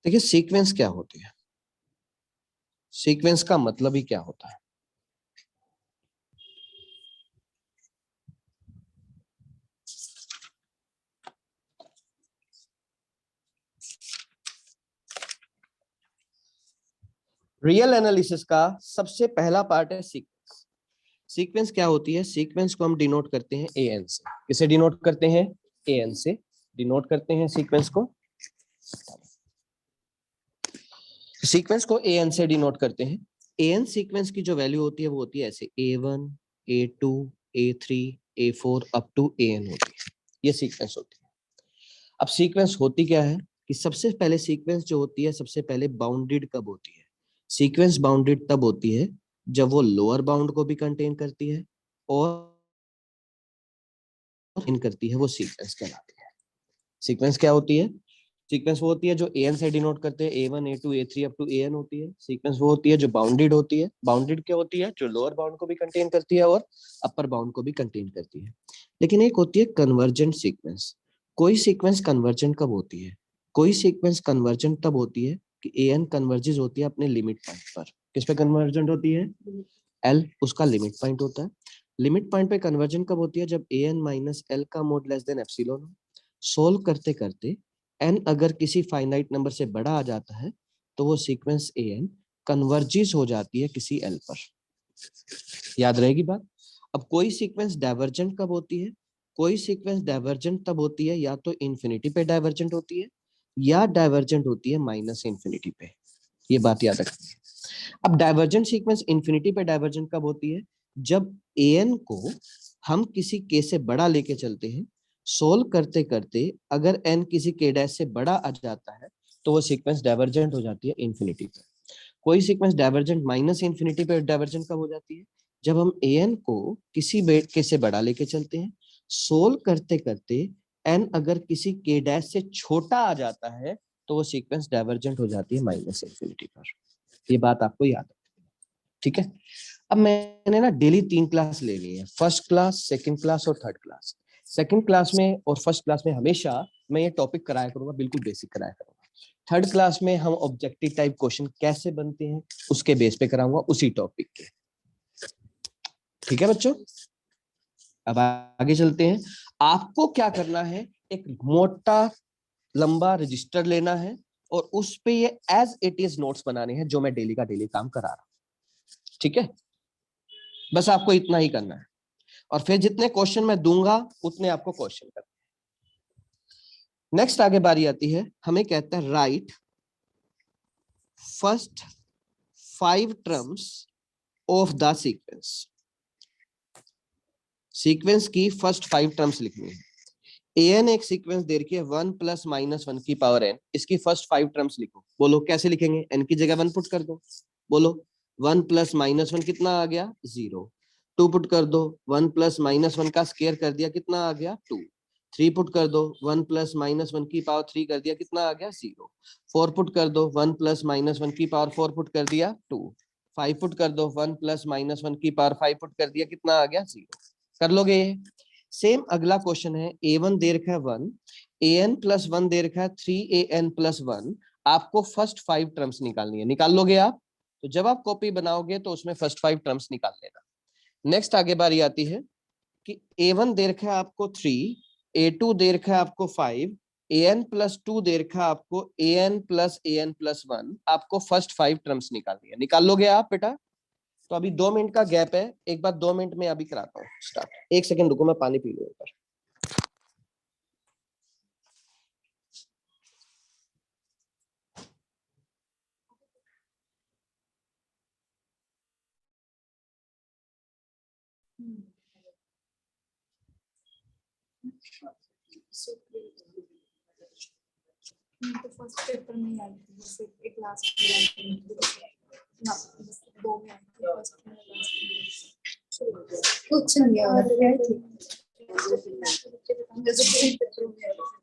देखिए सीक्वेंस क्या होती है, सीक्वेंस का मतलब ही क्या होता है। रियल एनालिसिस का सबसे पहला पार्ट है सीक्वेंस। सीक्वेंस क्या होती है, सीक्वेंस को हम डिनोट करते हैं एन से। किसे डिनोट करते हैं, एन से डिनोट करते हैं सीक्वेंस को। सीक्वेंस को एन से डिनोट करते हैं। एन सीक्वेंस की जो वैल्यू होती है वो होती है ऐसे A1 A2 A3 A4 up to N होती है, ये सीक्वेंस होती है। अब सीक्वेंस होती क्या है कि सबसे पहले सीक्वेंस जो होती है सबसे पहले बाउंडेड कब होती है, सीक्वेंस बाउंडेड तब होती है जब वो लोअर बाउंड को भी कंटेन करती है और इन करती है, वो सीक्वेंस कहलाती है। सीक्वेंस क्या होती है, सीक्वेंस वो होती है जो एन से डिनोट करते हैं, A1 A2 A3 up to N होती है। सीक्वेंस वो होती है जो बाउंडेड होती है, बाउंडेड क्या होती है, जो लोअर बाउंड को भी कंटेन करती है और अपर बाउंड को भी कंटेन करती है। लेकिन एक होती है कन्वर्जेंट सीक्वेंस। कोई सीक्वेंस कन्वर्जेंट कब होती है, कोई सीक्वेंस कन्वर्जेंट तब होती है कि एन कन्वर्जेस होती है अपने लिमिट पॉइंट पर। किस पे कन्वर्जेंट होती है, एल उसका लिमिट पॉइंट होता है। लिमिट पॉइंट पे कन्वर्जन कब होती है, जब ए एन माइनस एल का मोड लेस देन एप्सिलॉन हो। सोल्व करते करते एन अगर किसी फाइनाइट नंबर से बड़ा आ जाता है तो वो सीक्वेंस ए एन कन्वर्जिस हो जाती है किसी एल पर। याद रहेगी बात। अब कोई सीक्वेंस डाइवर्जेंट कब होती है, कोई सीक्वेंस डाइवर्जेंट तब होती है या तो इंफिनिटी पे डाइवर्जेंट होती है या डाइवर्जेंट होती है माइनस इंफिनिटी पे। ये बात याद रखनी है। अब डाइवर्जेंट सीक्वेंस इंफिनिटी पे डाइवर्जेंट कब होती है, जब एन को हम किसी के से बड़ा लेके चलते हैं, सोल्व करते करते अगर एन किसी के डैश से बड़ा आ जाता है तो वो सीक्वेंस डाइवर्जेंट हो जाती है इंफिनिटी पे। कोई सीक्वेंस डाइवर्जेंट माइनस इंफिनिटी पे डाइवर्जेंट कब हो जाती है, जब हम एन को किसी के से बड़ा लेके चलते हैं, सोल्व करते करते एन अगर किसी के डैश से छोटा आ जाता है तो वो सीक्वेंस डाइवर्जेंट हो जाती है माइनस इंफिनिटी पर। ये बात आपको याद है, ठीक है। अब मैंने ना डेली 3 क्लास ले ली है, फर्स्ट क्लास, सेकंड क्लास और थर्ड क्लास। सेकंड क्लास में और फर्स्ट क्लास में हमेशा मैं ये टॉपिक कराया करूंगा, बिल्कुल बेसिक कराया करूंगा। थर्ड क्लास में हम ऑब्जेक्टिव टाइप क्वेश्चन कैसे बनते हैं उसके बेस पे कराऊंगा उसी टॉपिक के। ठीक है बच्चों, अब आगे चलते हैं। आपको क्या करना है, एक मोटा लंबा रजिस्टर लेना है और उस पे ये एज इट इज नोट्स बनाने हैं जो मैं डेली का डेली काम करा रहा हूं। ठीक है, बस आपको इतना ही करना है और फिर जितने क्वेश्चन मैं दूंगा उतने आपको क्वेश्चन करना है। नेक्स्ट आगे बारी आती है, हमें कहता है right first 5 terms of the sequence. Sequence की फर्स्ट 5 टर्म्स लिखनी है। एन एक सीक्वेंस दे रखी है 1 प्लस माइनस 1 की पावर एन, इसकी फर्स्ट 5 टर्म्स लिखो। बोलो कैसे लिखेंगे, एन की जगह 1 पुट कर दो। बोलो 1 प्लस माइनस 1 कितना आ गया 0। 2 पुट कर दो, 1 प्लस माइनस 1 का स्केयर कर दिया कितना आ गया 2। 3 पुट कर दो, 1 प्लस माइनस 1 की पावर 3 कर दिया कितना आ गया 0। 4 पुट कर दो, 1 प्लस माइनस 1 की पावर 4 पुट कर दिया 2। 5 पुट कर दो, 1 प्लस माइनस 1 की पावर 5 पुट कर दिया कितना आ गया 0। कर लोगे ये। सेम अगला क्वेश्चन है, A1 दे रखा है 1, an प्लस 1 दे रखा है 3an प्लस 1। आपको फर्स्ट 5 टर्म्स निकालनी है, निकाल लोगे आप। तो जब आप कॉपी बनाओगे तो उसमें फर्स्ट 5 टर्म्स निकाल लेना। नेक्स्ट आगे बारी आती है कि A1 दे रखा है आपको 3, A2 दे रखा है आपको 5, an प्लस 2 दे रखा है आपको, an प्लस 1। आपको फर्स्ट 5 टर्म्स निकालनी है, निकाल लोगे आप बेटा। तो अभी 2 मिनट का गैप है, एक बार 2 मिनट में अभी कराता हूँ स्टार्ट। 1 सेकंड रुको, मैं पानी पी लूँ एक बार। तो फर्स्ट पेपर में आई थी, जैसे एक लास्ट ना बस 2 में आई थी फर्स्ट में लास्ट कुछ नहीं है जैसे पेपर में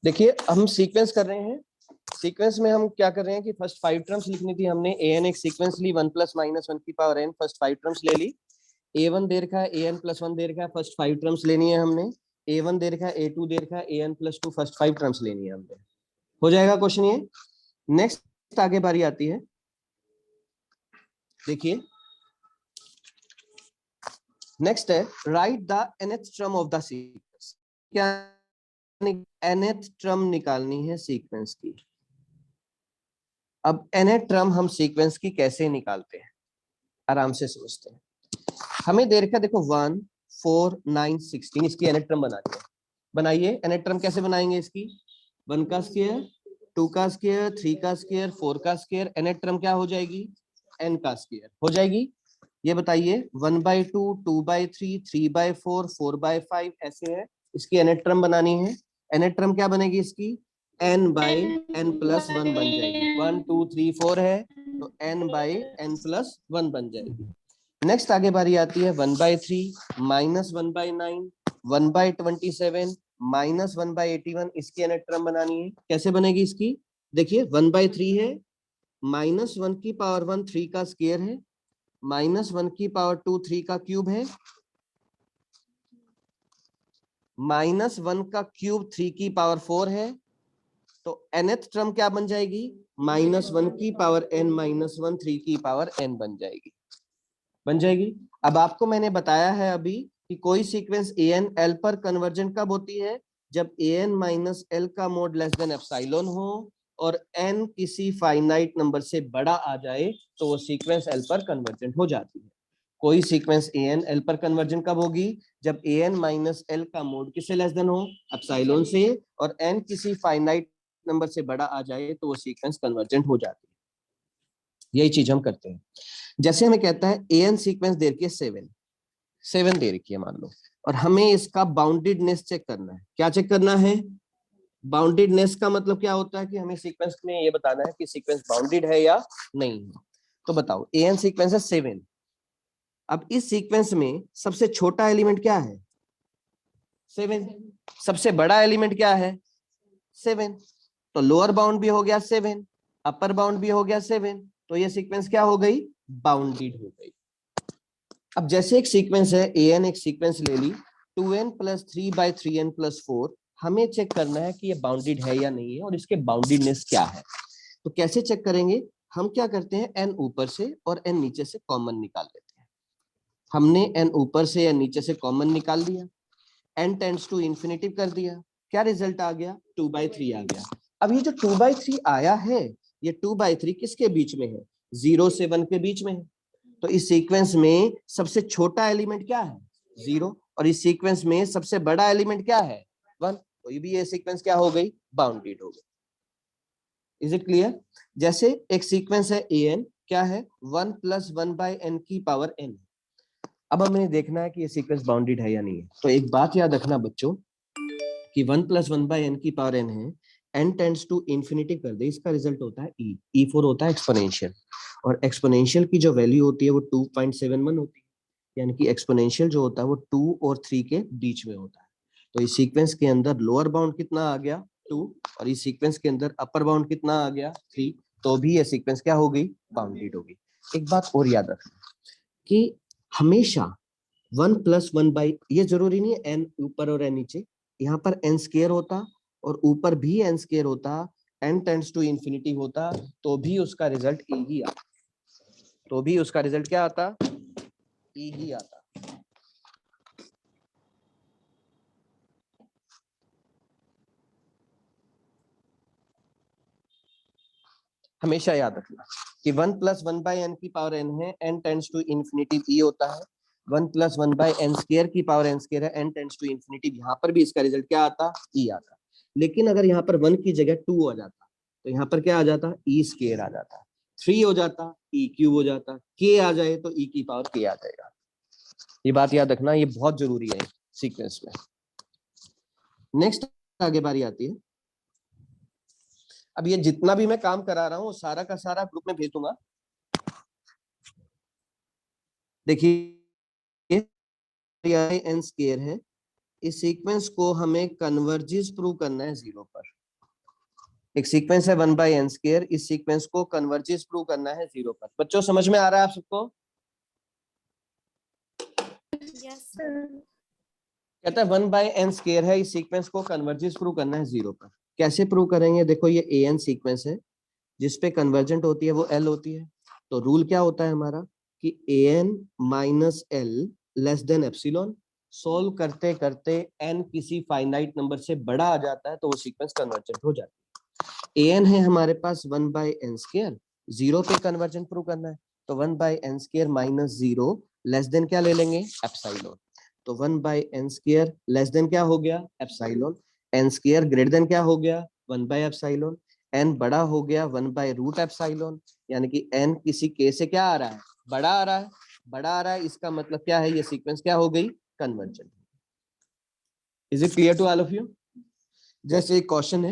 देखिए हम सीक्वेंस कर रहे हैं, सीक्वेंस में हम क्या कर रहे हैं कि फर्स्ट 5 टर्म्स लिखनी थी हमने, an एक सीक्वेंस ली 1 + -1 की पावर n, फर्स्ट 5 टर्म्स ले ली, a1 दे रखा है, an + 1 दे रखा है, फर्स्ट 5 टर्म्स लेनी है हमने, a1 दे रखा है, a2 दे रखा है, an + 2 फर्स्ट 5 टर्म्स लेनी है हमने। हो जाएगा क्वेश्चन ये। नेक्स्ट आगे बारी आती है, देखिए नेक्स्ट है right the nth term of the sequence. क्या nth टर्म निकालनी है सीक्वेंस की। अब nth टर्म हम सीक्वेंस की कैसे निकालते हैं, आराम से समझते हैं। हमें दे रखा देखो 1 4 9 16, इसकी nth टर्म बनानी है। बनाइए, nth टर्म कैसे बनाएंगे इसकी, 1 का स्क्वायर, 2 का स्क्वायर, 3 का स्क्वायर, 4 का स्क्वायर, nth टर्म क्या हो जाएगी, n का स्क्वायर हो जाएगी। ये बताइए 1/2, 2/3, 3/4, 4/5 ऐसे है, इसकी nth टर्म बनानी है। nth टर्म क्या बनेगी इसकी, n/n+1 बन जाएगी। 1 2 3 4 है तो n/n+1 बन जाएगी। नेक्स्ट आगे बारी आती है 1/3 -1/9 1/27 -1/81, इसकी nth टर्म बनानी है। कैसे बनेगी इसकी, देखिए 1/3 है, -1 की पावर 1 3 का स्क्वायर है, -1 की पावर 2 3 का क्यूब है, -1 का क्यूब 3 की पावर 4 है, तो nth टर्म क्या बन जाएगी, -1 की पावर n-1 3 की पावर n बन जाएगी, बन जाएगी। अब आपको मैंने बताया है अभी कि कोई सीक्वेंस an l पर कन्वर्जेंट कब होती है, जब an - l का मोड लेस देन एप्सिलॉन हो और n किसी फाइनाइट नंबर से बड़ा आ जाए तो वो सीक्वेंस l पर कन्वर्जेंट हो जाती है। कोई सीक्वेंस an l पर कन्वर्जेंट कब होगी, जब an - l का मोड किससे लेस देन हो, एप्सिलॉन से, और n किसी फाइनाइट नंबर से बड़ा आ जाए तो वो सीक्वेंस कन्वर्जेंट हो जाती है। यही चीज हम करते हैं। जैसे हमें कहता है an सीक्वेंस दे रखी है 7 दे रखी है मान लो, और हमें इसका बाउंडेडनेस चेक करना है। क्या चेक करना है, बाउंडेडनेस का मतलब क्या होता है कि हमें सीक्वेंस में ये बताना है कि सीक्वेंस बाउंडेड है या नहीं है। तो बताओ an सीक्वेंस है 7, अब इस सीक्वेंस में सबसे छोटा एलिमेंट क्या है, 7, सबसे बड़ा एलिमेंट क्या है, 7, तो लोअर बाउंड भी हो गया 7, अपर बाउंड भी हो गया 7, तो ये सीक्वेंस क्या हो गई, बाउंडेड हो गई। अब जैसे एक सीक्वेंस है an, एक सीक्वेंस ले ली 2n + 3/3n+4, हमें चेक करना है कि ये बाउंडेड है या नहीं है और इसके बाउंडेडनेस क्या है। तो कैसे चेक करेंगे, हम क्या करते हैं n ऊपर से और n नीचे से कॉमन निकाल लेते हैं। हमने n ऊपर से या नीचे से कॉमन निकाल दिया, n टेंड्स टू इन्फिनिटी कर दिया, क्या रिजल्ट आ गया, 2/3 आ गया। अब ये जो 2/3 आया है, ये 2/3 किसके बीच में है, 0 से 1 के बीच में है। तो इस सीक्वेंस में सबसे छोटा एलिमेंट क्या है, 0, और इस सीक्वेंस में सबसे बड़ा एलिमेंट क्या है, 1, तो ये सीक्वेंस क्या हो गई, बाउंडेड हो गई। Is it clear. जैसे एक सीक्वेंस है an, क्या है 1 + 1/n की पावर n। अब हमें देखना है कि ये सीक्वेंस बाउंडेड है या नहीं है। तो एक बात याद रखना बच्चों कि 1 + 1/n की पावर n है, n टेंड्स टू इन्फिनिटी कर दे, इसका रिजल्ट होता है e4 होता है एक्सपोनेंशियल, और एक्सपोनेंशियल की जो वैल्यू होती है वो 2.71 होती है, यानी कि एक्सपोनेंशियल जो होता है वो 2 और 3 के बीच में होता है। तो इस सीक्वेंस के अंदर लोअर बाउंड कितना आ गया, 2, और इस सीक्वेंस के अंदर अपर बाउंड कितना आ गया, 3, तो भी ये सीक्वेंस क्या हो गई, बाउंडेड हो गई। एक बात और याद रखना कि हमेशा 1 + 1/, ये जरूरी नहीं है n ऊपर और n नीचे, यहाँ पर n स्क्वायर होता और ऊपर भी n स्क्वायर होता, n टेंड्स टू इन्फिनिटी होता, तो भी उसका रिजल्ट e ही आता, तो भी उसका रिजल्ट क्या आता, e ही आता। हमेशा याद रखना कि 1 + 1/n की पावर n है, n tends to infinity e होता है, 1 + 1/n² की पावर n² है, n टेंड्स टू इन्फिनिटी, यहाँ पर भी इसका रिजल्ट क्या आता, e आता। लेकिन अगर यहाँ पर 1 की जगह 2 आ जाता तो यहाँ पर क्या आ जाता, e² आ जाता, 3 हो जाता e³ हो जाता, k आ जाए तो e की पावर k आ जाएगा। ये बात याद रखना, ये बहुत जरूरी है सीक्वेंस में। नेक्स्ट आगे बारी आती है, अब ये जितना भी मैं काम करा रहा हूँ सारा का सारा ग्रुप में भेज दूंगा। देखिए n² है, इस सीक्वेंस को हमें कन्वर्जेस प्रूव करना है 0 पर। एक सीक्वेंस है 1/n², इस सीक्वेंस को कन्वर्जेस प्रूव करना है 0 पर। बच्चों समझ में आ रहा है आप सबको? Yes sir. कहता है 1/n² है, इस सीक्वेंस को कन्वर्जेस प्रूव करना है 0 पर। कैसे प्रूव करेंगे? देखो ये an सीक्वेंस है, जिसपे कन्वर्जेंट होती है वो l होती है। तो रूल क्या होता है हमारा कि an minus l less than epsilon. Solve करते करते n किसी फाइनाइट नंबर से बड़ा आ जाता है तो वो सीक्वेंस कन्वर्जेंट हो जाती है। an है हमारे पास 1/n², 0 पे कन्वर्जेंट प्रूव करना है, तो 1/n² माइनस 0 लेस देन क्या ले लेंगे? एप्सिलॉन। तो 1/n² लेस देन क्या हो गया? एप्सिलॉन। n² ग्रेटर देन क्या हो गया? 1/एप्सिलॉन। n बड़ा हो गया 1/रूट एप्सिलॉन, यानी कि n किसी k से क्या आ रहा है? बड़ा आ रहा है। बड़ा आ रहा है, इसका मतलब क्या है? ये सीक्वेंस क्या हो गई? Convergent. Is it clear to all of you? जैसे एक क्वेश्चन है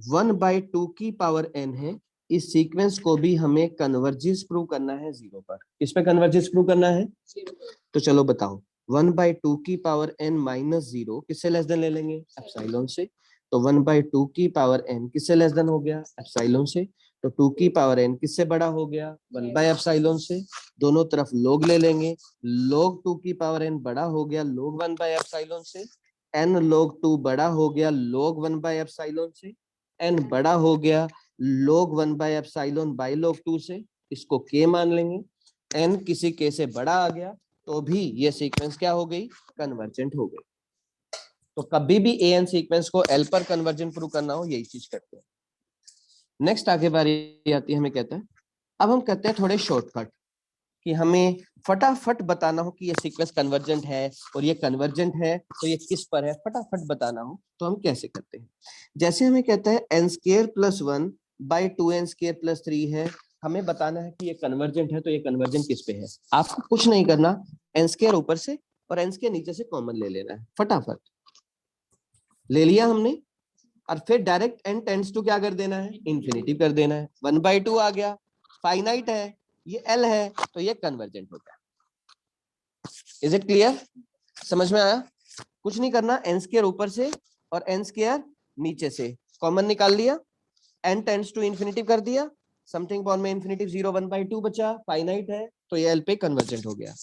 1/2 की पावर n है, इस सीक्वेंस को भी हमें कन्वर्जेंस प्रूव करना है 0 पर। किस पे कन्वर्जेंस प्रूव करना है? तो चलो बताओ, 1/2 की पावर n माइनस 0 किससे लेस देन ले लेंगे? एप्सिलॉन से। तो 1/2 की पावर n किससे लेस देन हो गया? एप्सिलॉन से। तो 2 की पावर n किससे बड़ा हो गया? 1/एप्सिलॉन से। दोनों तरफ log ले लेंगे, log 2 की पावर n बड़ा हो गया log 1/एप्सिलॉन से। n log 2 बड़ा हो गया log 1/एप्सिलॉन से। n बड़ा हो गया log 1/एप्सिलॉन बाई log 2 से। इसको k मान लेंगे। n किसी k से बड़ा आ गया तो भी ये सीक्वेंस क्या हो गई? कन्वर्जेंट हो गई। तो कभी भी an सीक्वेंस को l पर कन्वर्जेंट प्रूव करना हो, यही चीज करते हैं। नेक्स्ट आगे बारी आती है, हमें कहता है, अब हम कहते हैं थोड़े शॉर्टकट, कि हमें फटाफट बताना हो कि ये सीक्वेंस कन्वर्जेंट है, और ये कन्वर्जेंट है तो ये किस पर है, फटाफट बताना हो तो हम कैसे करते हैं। जैसे हमें कहता है n² + 1/2n² + 3 है, हमें बताना है कि ये कन्वर्जेंट है, तो ये कन्वर्जेंट किस पे है। आपको कुछ नहीं करना, n² ऊपर से और n² नीचे से कॉमन ले लेना है, फटाफट ले लिया हमने, और फिर डायरेक्ट n टेंड्स टू क्या कर देना है? इन्फिनिटी कर देना है। 1/2 आ गया, फाइनाइट है, ये l है, तो ये कन्वर्जेंट होता है। Is it clear? समझ में आया? कुछ नहीं करना, n² ऊपर से और n² नीचे से कॉमन निकाल लिया, n टेंड्स टू इन्फिनिटी कर दिया, समथिंग अपॉन में इन्फिनिटी 0 1/2 बचा, फाइनाइट है, तो ये l पे कन्वर्जेंट हो गया।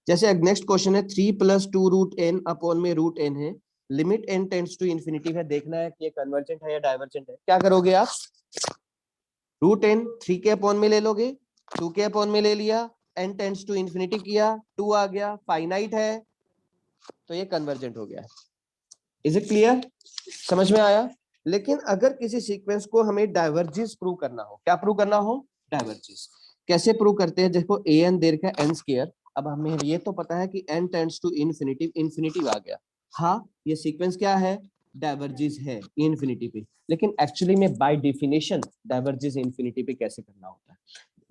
जैसे नेक्स्ट क्वेश्चन है 3 + 2√n अपॉन में √n है, limit n tends to infinity है, देखना है कि ये कन्वर्जेंट है या डाइवर्जेंट है। क्या करोगे आप? √n 3 के अपॉन में ले लोगे, 2 के अपॉन में ले लिया, n टेंड्स टू इन्फिनिटी किया, 2 आ गया, फाइनाइट है, तो ये कन्वर्जेंट हो गया। Is it clear? समझ में आया? लेकिन अगर किसी सीक्वेंस को हमें डाइवर्जेंस प्रूव करना हो, क्या प्रूव करना हो? डाइवर्जेंस। कैसे प्रूव करते हैं? देखो an दे रखा है n², अब हमें ये तो पता है कि n tends to infinity, infinity आ गया, हाँ ये सीक्वेंस क्या है? डाइवर्जेंस है इन्फिनिटी पे। लेकिन एक्चुअली में बाय डेफिनेशन डाइवर्जेंस इन्फिनिटी पे कैसे करना होता है?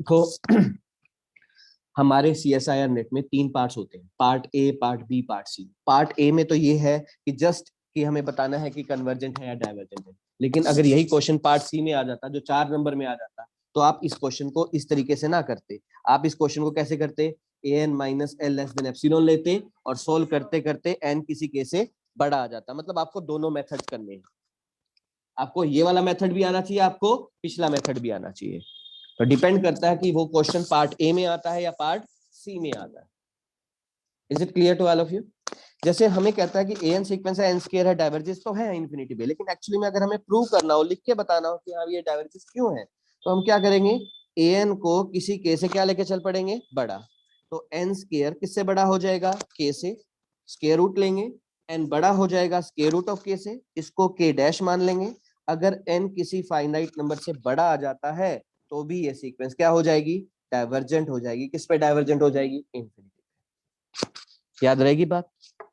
देखो हमारे CSIR नेट में 3 पार्ट्स होते हैं, part A, part B, part C. Part A में तो ये है कि जस्ट कि हमें बताना है कि कन्वर्जेंट है या डाइवर्जेंट है। लेकिन अगर यही क्वेश्चन पार्ट सी में आ जाता, जो 4 नंबर में आ जाता, तो आप इस क्वेश्चन को इस तरीके से ना करते। आप इस क्वेश्चन को कैसे करते? an minus l less than epsilon लेते, और सोल्व करते करते n किसी k से बड़ा आ जाता। मतलब आपको दोनों मेथड करने हैं, आपको ये वाला मेथड भी आना चाहिए, आपको पिछला मेथड भी आना चाहिए। तो डिपेंड करता है कि वो क्वेश्चन पार्ट ए में आता है या पार्ट सी में आता है। Is it clear to all of you? जैसे हमें कहता है कि an सीक्वेंस है, n² है, डाइवर्जेंस तो है इन्फिनिटी पे, लेकिन एक्चुअली में अगर हमें प्रूव करना हो, लिख के बताना हो कि हाँ ये डाइवर्जेंस क्यों है, तो हम क्या करेंगे? an को किसी k से क्या लेके चल पड़ेंगे? बड़ा। तो n² किससे बड़ा हो जाएगा? k से, स्क्वायर रूट लेंगे, n बड़ा हो जाएगा स्क्वायर रूट ऑफ k से, इसको k डैश मान लेंगे। अगर n किसी फाइनाइट नंबर से बड़ा आ जाता है तो भी ये सीक्वेंस क्या हो जाएगी? डाइवर्जेंट हो जाएगी। किस पे डाइवर्जेंट हो जाएगी? इन्फिनिटी। याद रहेगी बात?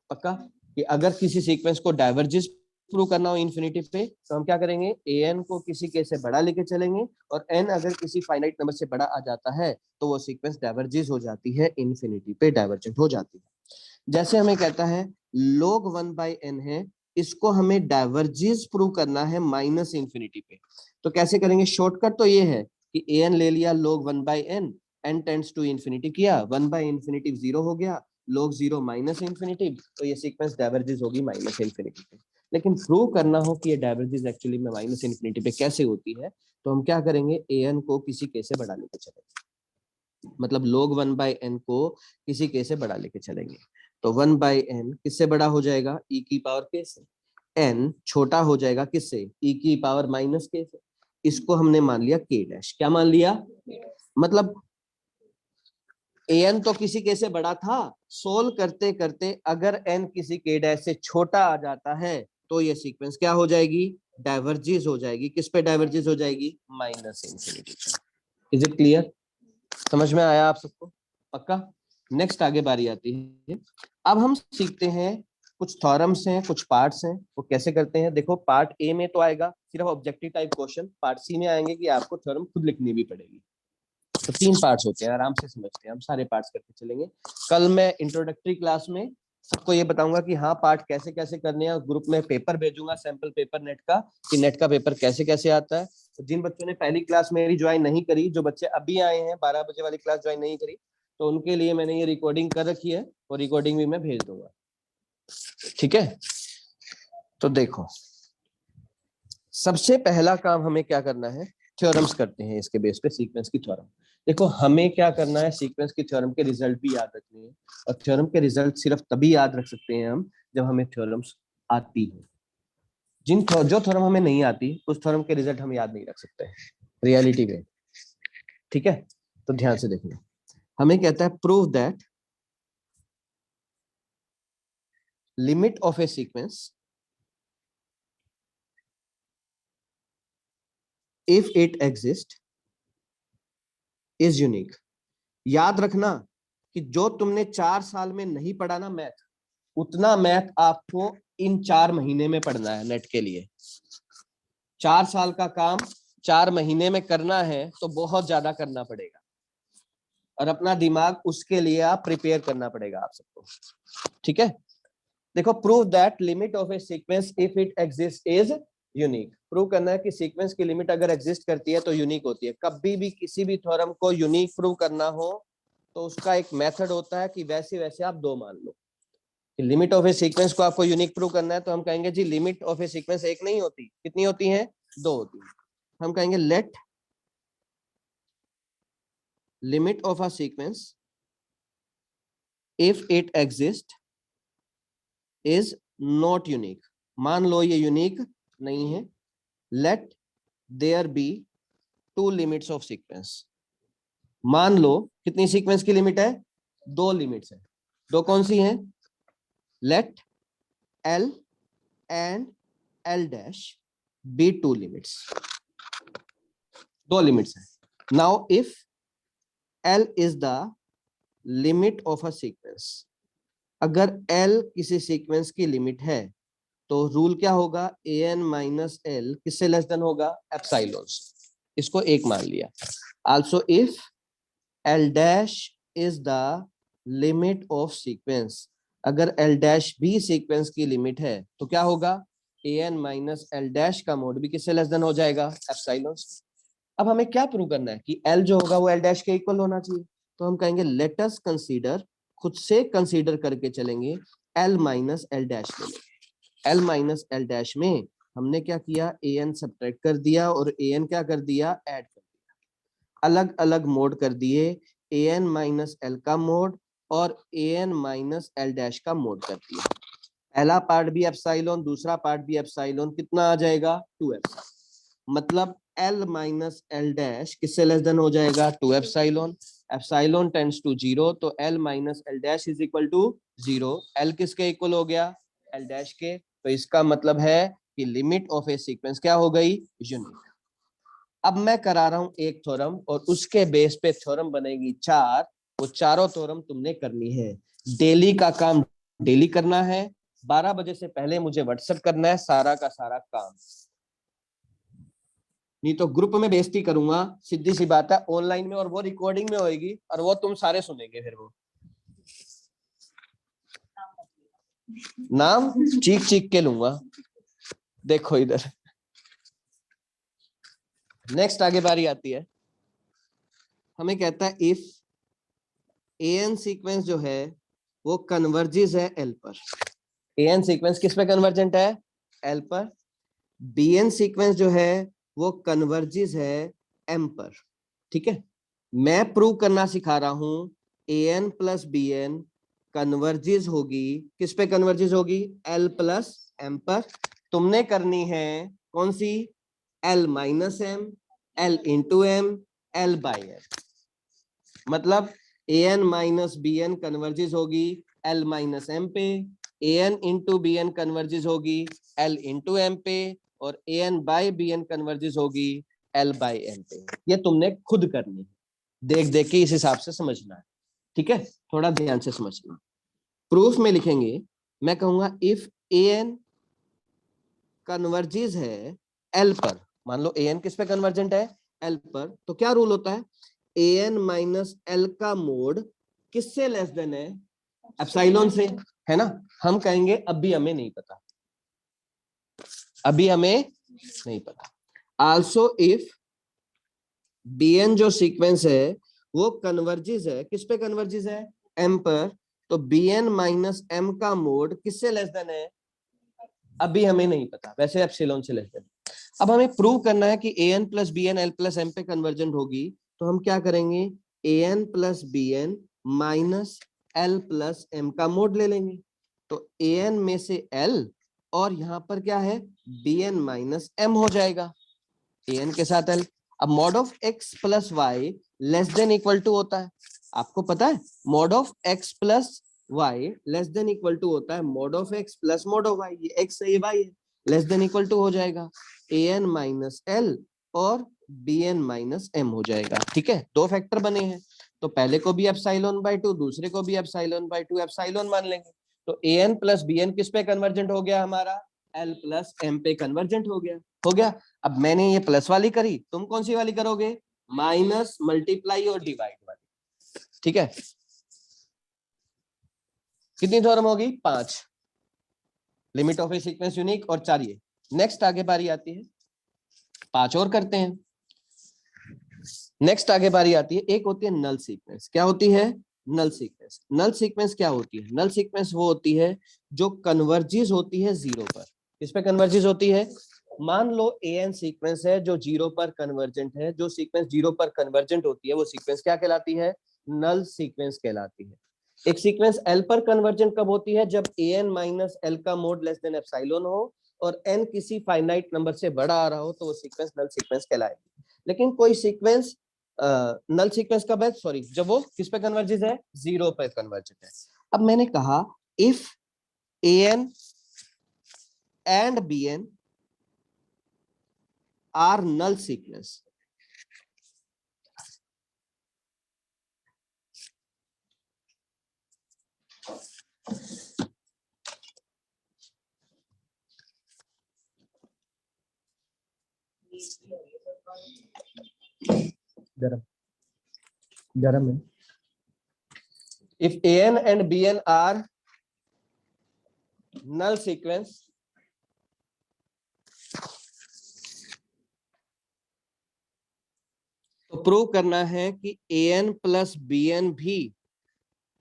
पक्का? कि अगर किसी सीक्वेंस को डाइवर्जेंस प्रूव करना हो इन्फिनिटी पे, तो हम क्या करेंगे? an को किसी k से बड़ा लेके चलेंगे, और n अगर किसी फाइनाइट नंबर से बड़ा आ जाता है तो वो सीक्वेंस डाइवर्जेंस हो जाती है, इन्फिनिटी पे डाइवर्जेंट हो जाती है। जैसे हमें कहता है log 1/n है, इसको हमें डाइवर्जेंस प्रूव करना है माइनस इन्फिनिटी पे। तो कैसे करेंगे? शॉर्टकट तो ये है कि an ले लिया log 1/n, n tends to infinity किया, 1/इन्फिनिटी 0 हो गया, log 0 माइनस इन्फिनिटी, तो ये सीक्वेंस डाइवर्जेंस होगी माइनस इन्फिनिटी पे। लेकिन प्रूव करना हो कि ये डाइवर्जेंस एक्चुअली में माइनस इन्फिनिटी पे कैसे होती है, तो हम क्या करेंगे, an को किसी k से बड़ा लेके चलेंगे, मतलब log 1/n को किसी k से बड़ा लेके चलेंगे। तो 1/n किससे बड़ा हो जाएगा, e की पावर k से, n छोटा हो जाएगा किससे, e की पावर माइनस k से। इसको हमने मान लिया k डैश, क्या मान लिया, मतलब an तो किसी k से बड़ा था, सोल्व करते करते अगर n किसी k डैश से छोटा आ जाता है तो ये सीक्वेंस क्या हो जाएगी, डाइवर्जेस हो जाएगी। किस पे डाइवर्जेस हो जाएगी, minus infinity. Is it clear, समझ में आया आप सबको, पक्का। नेक्स्ट आगे बारी आती है, अब हम सीखते हैं कुछ थ्योरम्स हैं, कुछ पार्ट्स हैं, वो कैसे करते हैं। देखो पार्ट ए में तो आएगा सिर्फ objective type question, part C में आएंगे कि आपको थ्योरम खुद लिखनी भी पड़ेगी। तो 3 पार्ट्स होते हैं, आराम से समझते हैं, हम सारे पार्ट्स करके चलेंगे। कल मैं इंट्रोडक्टरी क्लास में सबको ये बताऊंगा कि हाँ पार्ट कैसे कैसे करने हैं, ग्रुप में पेपर भेजूंगा सैंपल पेपर नेट का, कि नेट का पेपर कैसे कैसे आता है। तो जिन बच्चों ने पहली क्लास मेरी ज्वाइन नहीं करी, जो बच्चे अभी आए हैं 12 बजे वाली क्लास ज्वाइन नहीं करी, तो उनके लिए मैंने ये रिकॉर्डिंग कर रखी है और रिकॉर्डिंग भी मैं भेज दूंगा, ठीक है। तो देखो सबसे पहला काम हमें क्या करना है, थ्योरम्स करते हैं इसके बेस पे, सीक्वेंस की थ्योरम। देखो हमें क्या करना है, सीक्वेंस की थ्योरम के रिजल्ट भी याद रखने हैं, और थ्योरम के रिजल्ट सिर्फ तभी याद रख सकते हैं हम जब हमें थ्योरम्स आती है। जो थ्योरम हमें नहीं आती उस थ्योरम के रिजल्ट हम याद नहीं रख सकते रियलिटी में, ठीक है। तो ध्यान से देखना, हमें कहता है prove that limit of A sequence if it exists is unique। याद रखना कि जो तुमने 4 साल में नहीं पढ़ा ना मैथ, उतना मैथ आपको इन 4 महीने में पढ़ना है नेट के लिए। 4 साल का काम 4 महीने में करना है तो बहुत ज्यादा करना पड़ेगा, और अपना दिमाग उसके लिए आप प्रिपेयर करना पड़ेगा आप सबको, ठीक है। देखो prove that limit of A sequence if it exist is unique. Prove करना है कि सीक्वेंस की लिमिट अगर एग्जिस्ट करती है तो यूनिक होती है। कभी भी किसी भी थ्योरम को यूनिक प्रूव करना हो तो उसका एक मेथड होता है कि वैसे वैसे आप 2 मान लो। लिमिट ऑफ ए सीक्वेंस को आपको यूनिक प्रूव करना है तो हम कहेंगे जी लिमिट ऑफ ए सीक्वेंस एक नहीं होती, कितनी होती है, 2 होती है। हम कहेंगे let limit of a sequence if it exist is not unique. मान लो ये यूनिक नहीं है। Let there be 2 limits of sequence. मान लो कितनी सीक्वेंस की लिमिट है, 2 लिमिट्स है। 2 कौन सी हैं, let L and L dash be 2 limits। 2 limits है। Now if L is the limit of a sequence, अगर L किसी सीक्वेंस की लिमिट है तो रूल क्या होगा, an माइनस एल किससे लेस देन होगा, एप्सिलॉन से। इसको 1 मान लिया। Also if L dash is the limit of sequence, अगर L dash भी सीक्वेंस की लिमिट है तो क्या होगा, an माइनस एल डैश का मोड भी किससे लेस देन हो जाएगा, एप्सिलॉन से। अब हमें क्या प्रूव करना है कि L जो होगा वो L डैश के इक्वल होना चाहिए। तो हम कहेंगे लेट अस कंसीडर, खुद से कंसीडर करके चलेंगे, L माइनस एल डैश में। L माइनस एल डैश में हमने क्या किया, an सब्ट्रैक्ट कर दिया और an क्या कर दिया, ऐड कर दिया। अलग अलग मोड कर दिए, an माइनस एल का मोड और an माइनस एल डैश का मोड कर दिया। पहला पार्ट भी एप्सिलॉन, दूसरा पार्ट भी एप्सिलॉन, कितना आ जाएगा, 2 एप्सिलॉन। मतलब L माइनस एल डैश किससे लेस देन हो जाएगा, 2 एप्सिलॉन। एप्सिलॉन टेंड्स टू 0, तो L minus L dash is equal to 0। L किसके इक्वल हो गया, L डैश के। तो इसका मतलब है कि लिमिट ऑफ ए सीक्वेंस क्या हो गई, यूनिक। अब मैं करा रहा हूं एक थ्योरम और उसके बेस पे थ्योरम बनेगी 4। वो चारों थ्योरम तुमने करनी है। डेली का काम डेली करना है, 12 बजे से पहले मुझे व्हाट्सएप करना है सारा का सारा काम, नहीं तो ग्रुप में बेइज्जती करूंगा, सीधी सी बात है, ऑनलाइन में, और वो रिकॉर्डिंग में होएगी और वो तुम सारे सुनेंगे। फिर वो नाम चीख चीख के लूंगा। देखो इधर नेक्स्ट आगे बारी आती है, हमें कहता है इफ an सीक्वेंस जो है वो कन्वर्जेस है L पर। an सीक्वेंस किस पे कन्वर्जेंट है, एल पर, बी एन सीक्वेंस जो है वो कन्वर्जेस है एम पर। ठीक है, मैं प्रूव करना सिखा रहा हूं a n plus b n converges होगी, किस पे कन्वर्जेस होगी, एल प्लस एम पर। तुमने करनी है कौन सी, L minus M, L into M, L by M. मतलब a n minus b n converges होगी एल माइनस एम पे, a n into b n converges होगी एल इंटू एम पे, और a n by b n converges होगी L by M पे। ये तुमने खुद करनी है, देख देख के इस हिसाब से समझना है। ठीक है, थोड़ा ध्यान से समझना। प्रूफ में लिखेंगे, मैं कहूंगा इफ ए एन कन्वर्जेस है एल पर, मान लो ए एन किस पे कन्वर्जेंट है, एल पर, तो क्या रूल होता है, ए एन माइनस एल का मोड किससे लेस देन है, एप्सिलॉन से, है ना। हम कहेंगे अभी हमें नहीं पता, अभी हमें नहीं पता। आल्सो इफ बी एन जो सीक्वेंस है वो कन्वर्जेस है, किस पे कन्वर्जेस है, एम पर, तो बी एन माइनस एम का मोड किससे लेस देन है, अभी हमें नहीं पता, वैसे एप्सिलॉन से लेस देन। अब हमें प्रूव करना है कि a n plus b n L plus M पे कन्वर्जेंट होगी, तो हम क्या करेंगे, a n plus b n minus L plus M का मोड ले लेंगे। तो ए एन में से एल और यहाँ पर क्या है, बी एन माइनस एम हो जाएगा, ए एन के साथ एल। अब mod of x plus y less than equal to होता है, आपको पता है, mod of x plus y less than equal to होता है mod of x plus mod of y, ये एक्स है ये वाई है, लेस देन इक्वल टू हो जाएगा ए एन माइनस एल और बी एन माइनस एम हो जाएगा। ठीक है, दो फैक्टर बने हैं, तो पहले को भी एप्सिलॉन बाय 2, दूसरे को भी एप्सिलॉन बाय 2 एप्सिलॉन मान लेंगे। तो a n plus b N किस पे कन्वर्जेंट हो गया हमारा, एल प्लस एम पे कन्वर्जेंट हो गया, हो गया। अब मैंने ये प्लस वाली करी, तुम कौन सी वाली करोगे, माइनस मल्टीप्लाई और डिवाइड वाली। ठीक है, कितनी थ्योरम होगी, 5, limit of A sequence unique और 4 ये। नेक्स्ट आगे बारी आती है, 5 और करते हैं। नेक्स्ट आगे बारी आती है, एक होती है नल सीक्वेंस। क्या होती है, नल सीक्वेंस। नल सीक्वेंस क्या होती है, नल सीक्वेंस वो होती है जो कन्वर्जेस होती है जीरो पर। किस पे कन्वर्जेस होती है, मान लो ए एन सीक्वेंस है जो जीरो पर कन्वर्जेंट है, जो सीक्वेंस जीरो पर कन्वर्जेंट होती है वो सीक्वेंस क्या कहलाती है, नल सीक्वेंस कहलाती है। एक सीक्वेंस एल पर कन्वर्जेंट कब होती है, जब ए एन माइनस एल का मोड लेस देन एप्सिलॉन हो और एन किसी फाइनाइट नंबर से बड़ा आ रहा हो, तो वो सीक्वेंस नल सीक्वेंस कहलाएगी। लेकिन कोई सीक्वेंस नल सीक्वेंस कब है, सॉरी, जब वो किस पे कन्वर्जेंट है, जीरो पे कन्वर्जेंट है। अब मैंने कहा if a n and b n are null sequence, गरम गरम है। If an and bn are null sequence, तो प्रूव करना है कि an प्लस bn भी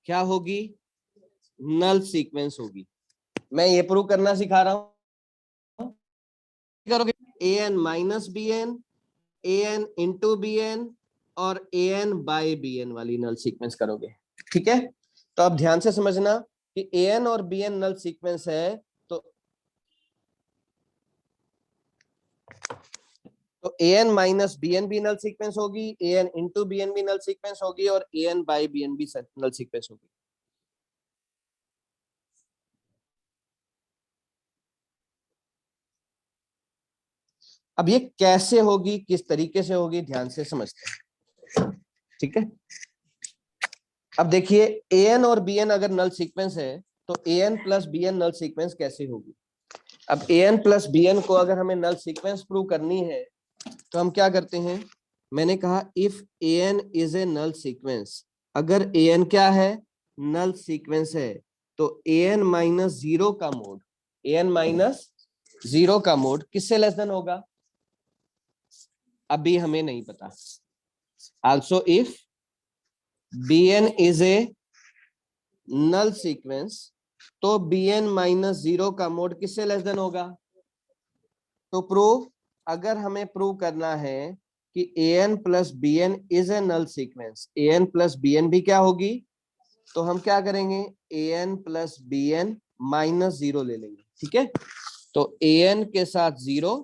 क्या होगी, नल सीक्वेंस होगी। मैं ये प्रूव करना सिखा रहा हूं, करोगे an minus b n, a n into b n और a n by b n वाली नल सीक्वेंस करोगे। ठीक है, तो अब ध्यान से समझना कि ए एन और बी एन नल सीक्वेंस है, तो a n minus b N भी नल सीक्वेंस होगी, ए एन इंटू बी एन भी नल सीक्वेंस होगी और a n by b N भी नल सीक्वेंस होगी। अब ये कैसे होगी, किस तरीके से होगी, ध्यान से समझते हैं। ठीक है, अब देखिए ए एन और बी एन अगर नल सीक्वेंस है तो a n plus b N null sequence कैसे होगी। अब ए एन प्लस बी एन को अगर हमें नल सीक्वेंस प्रूव करनी है तो हम क्या करते हैं, मैंने कहा if a n is a null sequence, अगर ए एन क्या है, नल सीक्वेंस है, तो ए एन माइनस जीरो का mod, a n minus zero का मोड किससे लेस देन होगा, अभी हमें नहीं पता। Also if b n is a null sequence, तो बी एन माइनस जीरो का मोड किससे लेस देन होगा, तो प्रूफ, अगर हमें प्रूव करना है कि an plus bn is a null sequence, an plus bn भी क्या होगी, तो हम क्या करेंगे, an प्लस bn माइनस 0 ले लेंगे, ठीक है। तो an के साथ 0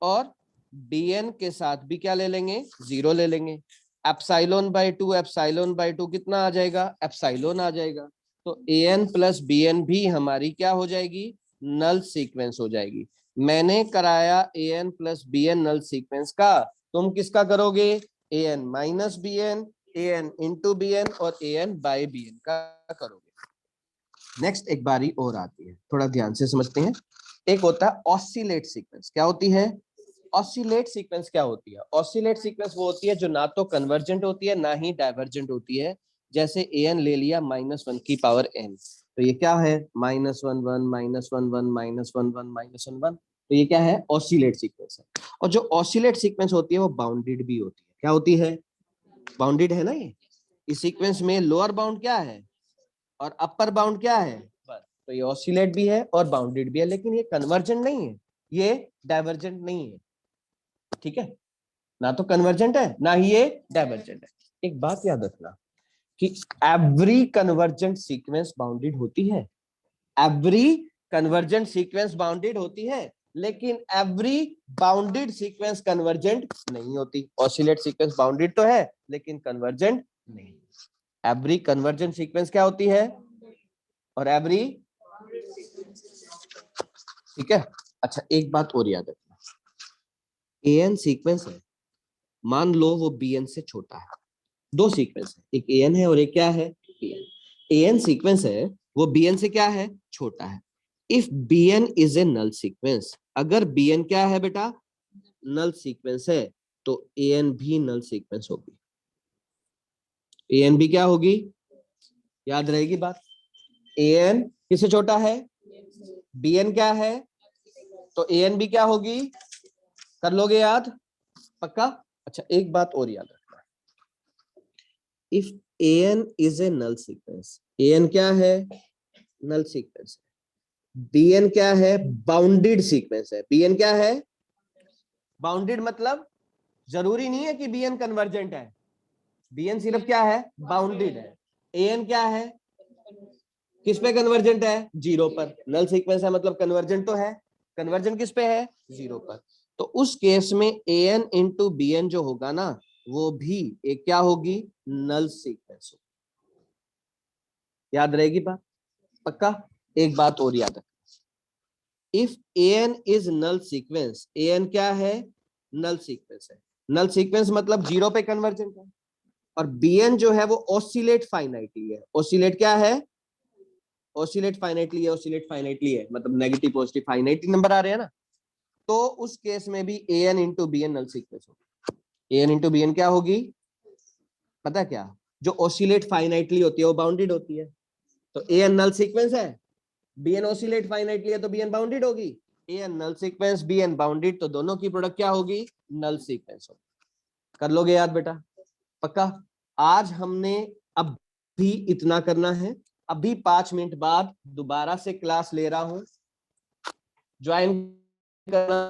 और bn के साथ भी क्या ले लेंगे, 0 ले लेंगे। एप्साइलोन बाई 2, एप्साइलोन बाई 2 कितना आ जाएगा, एप्साइलोन आ जाएगा। तो an प्लस bn भी हमारी क्या हो जाएगी, नल सीक्वेंस हो जाएगी। मैंने कराया an plus bn null sequence का, तुम किसका करोगे, an minus bn, an into bn और an बाई bn का करोगे। नेक्स्ट एक बारी और आती है, थोड़ा ध्यान से समझते हैं। एक होता है ऑसिलेट सीक्वेंस। क्या होती है ऑसिलेट सीक्वेंस? क्या होती है ऑसिलेट सीक्वेंस? वो होती है जो ना तो कन्वर्जेंट होती है ना ही डाइवर्जेंट होती है। जैसे an ले लिया -1 की पावर n, तो ये क्या है, -1 1 -1 1 -1 1 -1 1, तो ये क्या है, ऑसिलेट सीक्वेंस है। और जो ऑसिलेट सीक्वेंस होती है वो बाउंडेड भी होती है। क्या होती है, बाउंडेड है ना। ये इस सीक्वेंस में लोअर बाउंड क्या है और अपर बाउंड क्या है, तो ये ऑसिलेट भी है और बाउंडेड भी है, लेकिन ये कन्वर्जेंट नहीं है, ये डाइवर्जेंट नहीं है, ठीक है। ना तो कन्वर्जेंट है ना ही ये डाइवर्जेंट है। एक बात याद रखना कि एवरी कन्वर्जेंट सीक्वेंस बाउंडेड होती है, एवरी कन्वर्जेंट सीक्वेंस बाउंडेड होती है, लेकिन एवरी बाउंडेड सीक्वेंस कन्वर्जेंट नहीं होती। ऑसिलेट सीक्वेंस बाउंडेड तो है लेकिन कन्वर्जेंट नहीं। एवरी कन्वर्जेंट सीक्वेंस क्या होती है और एवरी, ठीक है। अच्छा एक बात और याद रखना, an सीक्वेंस है, मान लो वो bn से छोटा है। दो सीक्वेंस है, एक an है और एक क्या है, bn। an सीक्वेंस है, वो bn से क्या है, छोटा है। If bn is a null sequence, अगर bn क्या है बेटा, नल सीक्वेंस है, तो an भी नल सीक्वेंस होगी। an भी क्या होगी, याद रहेगी बात, an किससे छोटा है, bn क्या है, तो an भी क्या होगी, कर लोगे याद, पक्का। अच्छा एक बात और याद रखना, if an is a null sequence, an क्या है, नल सीक्वेंस है। bn क्या है, बाउंडेड सीक्वेंस है। bn क्या है, बाउंडेड, मतलब जरूरी नहीं है कि bn कन्वर्जेंट है, bn सिर्फ क्या है, बाउंडेड है। an क्या है, किस पे कन्वर्जेंट है, 0 पर। नल सीक्वेंस है मतलब कन्वर्जेंट तो है, कन्वर्जेंट किस पे है, 0 पर। तो उस केस में an इंटू bn जो होगा ना, वो भी एक क्या होगी, नल सीक्वेंस होगी। याद रहेगी बात, पक्का। एक बात और याद रखना, if an is null sequence, an क्या है, नल सीक्वेंस है। नल सीक्वेंस मतलब 0 पे कन्वर्जेंट है। और bn जो है वो ऑसिलेट फाइनाइटली है। ऑसिलेट क्या है, ऑसिलेट फाइनाइटली है, ऑसिलेट फाइनाइटली है मतलब नेगेटिव पॉजिटिव फाइनाइटली नंबर आ रहे हैं ना। तो उस केस में भी an into bn null sequence होगी। an इंटू bn क्या होगी, पता क्या, जो ऑसिलेट फाइनाइटली होती है वो बाउंडेड होती है। तो an नल सीक्वेंस है, bn ऑसिलेट फाइनाइटली है, तो bn बाउंडेड होगी। an null sequence, bn bounded, तो दोनों की प्रोडक्ट क्या होगी, नल सीक्वेंस होगी। कर लोगे याद बेटा, पक्का। आज हमने अब भी इतना करना है। अभी 5 मिनट बाद दोबारा से क्लास ले रहा हूं, ज्वाइन करना।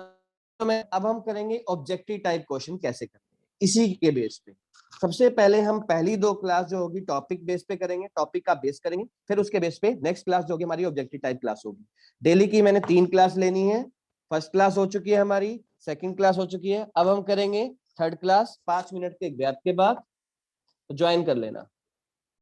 तो मैं अब हम करेंगे ऑब्जेक्टिव टाइप क्वेश्चन कैसे करते हैं, इसी के बेस पे। सबसे पहले हम पहली 2 क्लास जो होगी टॉपिक बेस पे करेंगे, टॉपिक का बेस करेंगे, फिर उसके बेस पे नेक्स्ट क्लास जो होगी हमारी ऑब्जेक्टिव टाइप क्लास होगी। डेली की मैंने 3 क्लास लेनी है। फर्स्ट क्लास हो चुकी है हमारी, सेकंड क्लास हो चुकी है, अब हम करेंगे थर्ड क्लास। 5 मिनट के गैप के बाद ज्वाइन कर लेना।